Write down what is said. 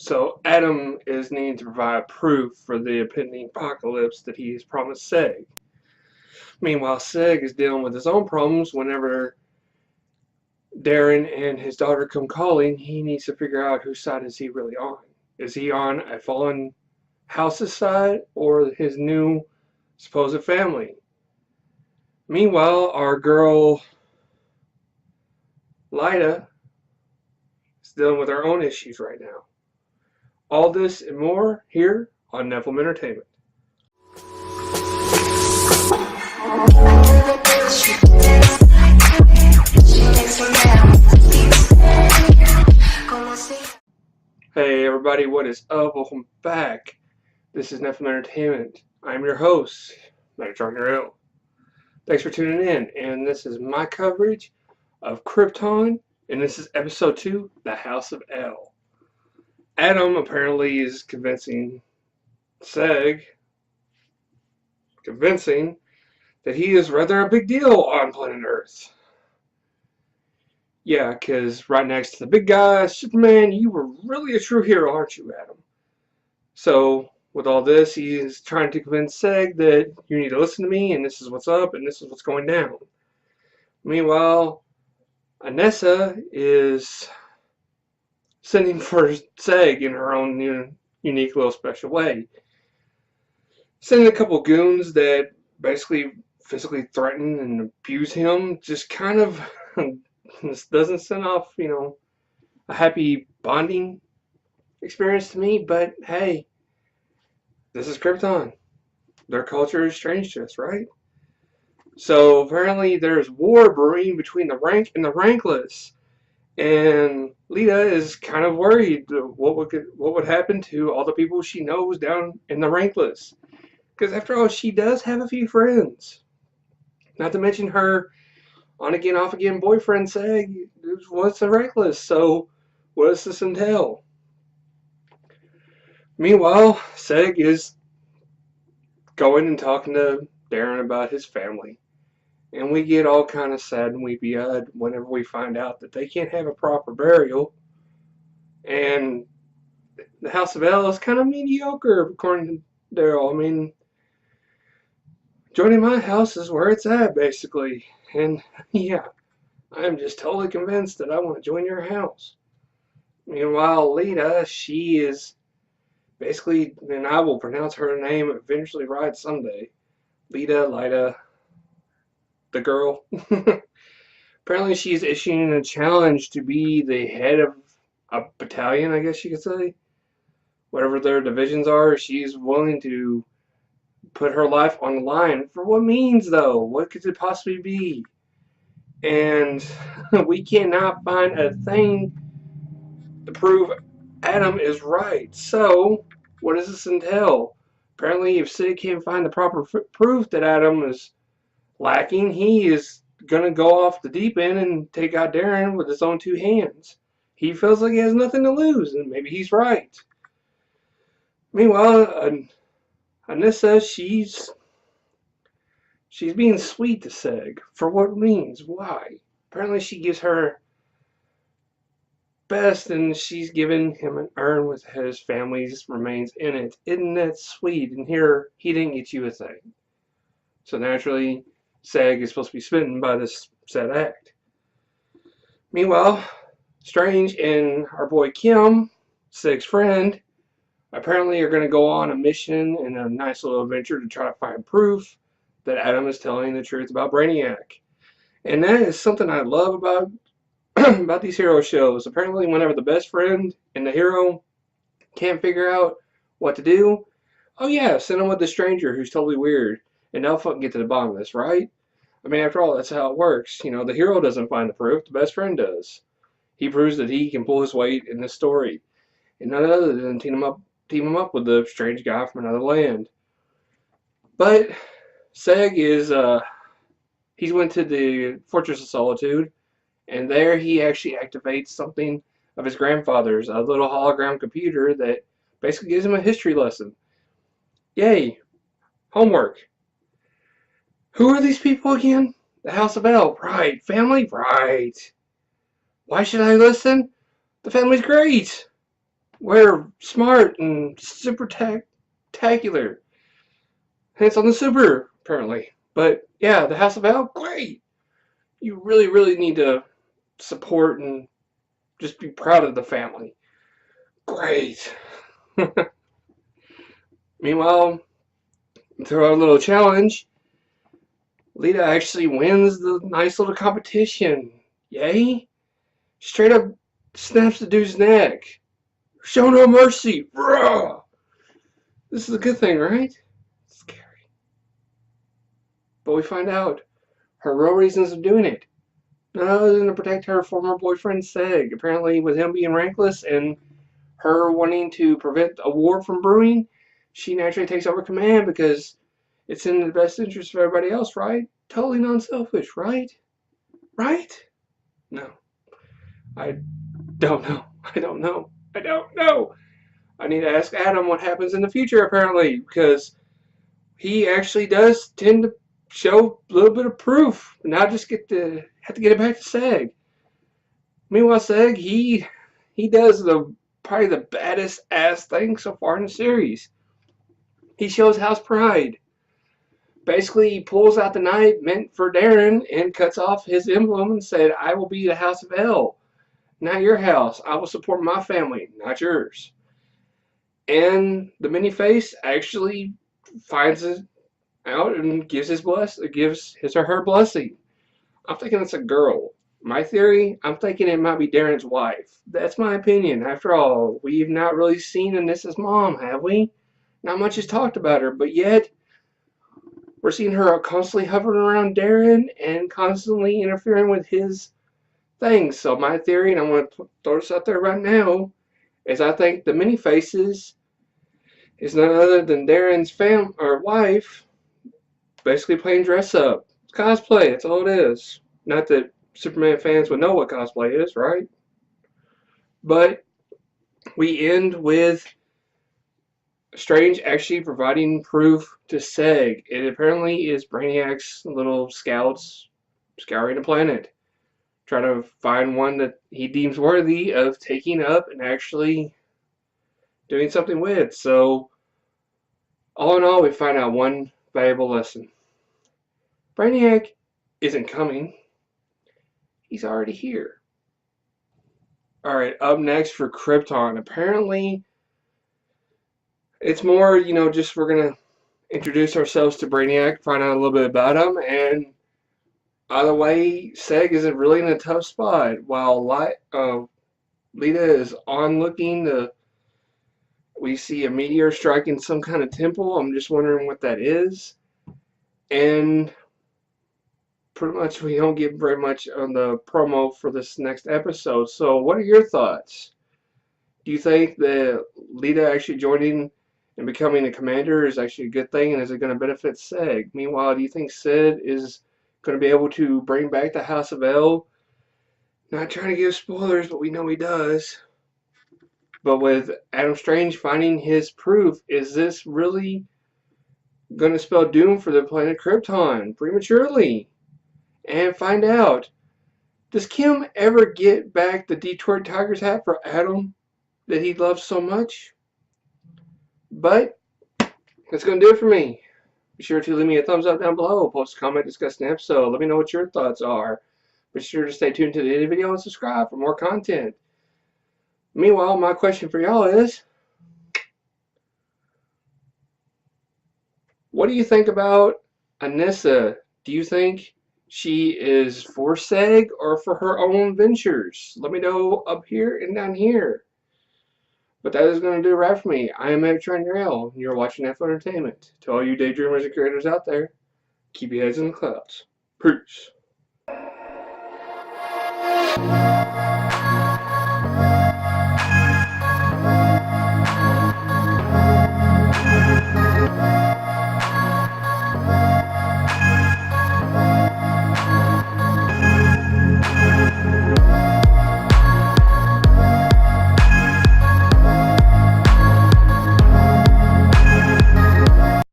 So Adam is needing to provide proof for the impending apocalypse that he has promised Seg. Meanwhile, Seg is dealing with his own problems. Whenever Darren and his daughter come calling, he needs to figure out whose side is he really on. Is he on a fallen house's side or his new supposed family? Meanwhile, our girl Lyda is dealing with her own issues right now. All this and more here on Nephilim Entertainment. Hey everybody, what is up? Welcome back. This is Nephilim Entertainment. I'm your host, Megatron Hero. Thanks for tuning in, and this is my coverage of Krypton, and this is episode 2, The House of El. Adam apparently is convincing Seg, that he is rather a big deal on planet Earth. Yeah, because right next to the big guy, Superman, you were really a true hero, aren't you, Adam? So, with all this, he's trying to convince Seg that you need to listen to me, and this is what's up, and this is what's going down. Meanwhile, Anessa is sending for Seg in her own unique little special way. Sending a couple goons that basically physically threaten and abuse him, just kind of this doesn't send off, a happy bonding experience to me, but hey, this is Krypton. Their culture is strange to us, right? So apparently there's war brewing between the rank and the rankless, and Lita is kind of worried what would happen to all the people she knows down in the rankless, because after all, she does have a few friends. Not to mention her on-again, off-again boyfriend, Seg, was the rankless, so what does this entail? Meanwhile, Seg is going and talking to Darren about his family. And we get all kind of sad and weepy-eyed whenever we find out that they can't have a proper burial. And the House of El is kind of mediocre, according to Daryl. I mean, joining my house is where it's at, basically. And yeah, I'm just totally convinced that I want to join your house. Meanwhile, Lita, she is basically, and I will pronounce her name eventually right someday, Lita, the girl. Apparently she's issuing a challenge to be the head of a battalion, I guess you could say. Whatever their divisions are, she's willing to put her life on the line. For what means, though? What could it possibly be? And we cannot find a thing to prove Adam is right. So, what does this entail? Apparently, if Sid can't find the proper proof that Adam is lacking, he is going to go off the deep end and take out Darren with his own two hands. He feels like he has nothing to lose, and maybe he's right. Meanwhile, Anissa, she's being sweet to Seg. For what means? Why? Apparently she gives her best, and she's given him an urn with his family's remains in it. Isn't that sweet? And here, he didn't get you a thing. So naturally, Seg is supposed to be smitten by this sad act. Meanwhile, Strange and our boy Kim, Seg's friend, apparently are going to go on a mission and a nice little adventure to try to find proof that Adam is telling the truth about Brainiac. And that is something I love about about these hero shows. Apparently, whenever the best friend and the hero can't figure out what to do, oh yeah, send them with the stranger who's totally weird, and they'll fucking get to the bottom of this, right? I mean, after all, that's how it works. The hero doesn't find the proof, the best friend does. He proves that he can pull his weight in this story. And none other than team him up with the strange guy from another land. But Seg is, he went to the Fortress of Solitude, and there he actually activates something of his grandfather's, a little hologram computer that basically gives him a history lesson. Yay! Homework. Who are these people again? The House of El. Right. Family? Right. Why should I listen? The family's great. We're smart and super spectacular. Hence on the super, apparently. But yeah, the House of L, great. You really, really need to support and just be proud of the family. Great. Meanwhile, through our little challenge, Lita actually wins the nice little competition. Yay! Straight up snaps the dude's neck. Show no mercy. Rah! This is a good thing, right? Scary. But we find out her real reasons of doing it. None other than to protect her former boyfriend Seg. Apparently, with him being rankless and her wanting to prevent a war from brewing, she naturally takes over command because it's in the best interest of everybody else, right? Totally non-selfish, right? Right? No. I don't know. I don't know. I don't know. I need to ask Adam what happens in the future, apparently, because he actually does tend to show a little bit of proof, not just have to get it back to Seg. Meanwhile, Seg, he does probably the baddest ass thing so far in the series. He shows house pride. Basically, he pulls out the knife meant for Darren and cuts off his emblem and said, "I will be the House of L, not your house. I will support my family, not yours." And the mini-face actually finds it out and gives his or her blessing. I'm thinking it's a girl. My theory, I'm thinking it might be Darren's wife. That's my opinion. After all, we've not really seen Anissa's mom, have we? Not much is talked about her, but yet we're seeing her constantly hovering around Darren and constantly interfering with his things. So my theory, and I'm going to throw this out there right now, is I think the mini faces is none other than Darren's wife, basically playing dress up. It's cosplay, that's all it is. Not that Superman fans would know what cosplay is, right? But we end with Strange actually providing proof to Seg. It apparently is Brainiac's little scouts scouring the planet, trying to find one that he deems worthy of taking up and actually doing something with. So, all in all, we find out one valuable lesson. Brainiac isn't coming. He's already here. Alright, up next for Krypton. Apparently, it's more, just we're going to introduce ourselves to Brainiac, find out a little bit about him, and either way, Seg isn't really in a tough spot. While Lita is onlooking, we see a meteor striking some kind of temple. I'm just wondering what that is. And pretty much we don't get very much on the promo for this next episode. So what are your thoughts? Do you think that Lita actually joining and becoming a commander is actually a good thing, and is it going to benefit Seg? Meanwhile, do you think Sid is going to be able to bring back the House of L? Not trying to give spoilers, but we know he does. But with Adam Strange finding his proof, is this really going to spell doom for the planet Krypton prematurely? And find out, does Kim ever get back the Detroit Tigers hat for Adam that he loves so much? But that's going to do it for me. Be sure to leave me a thumbs up down below, post a comment, discuss the episode. Let me know what your thoughts are. Be sure to stay tuned to the end of the video and subscribe for more content. Meanwhile, my question for y'all is, what do you think about Anissa? Do you think she is for Seg or for her own ventures? Let me know up here and down here. But that is going to do it right for me. I am Megatron Urel, and you're watching Nephilim Entertainment. To all you daydreamers and creators out there, keep your heads in the clouds. Peace.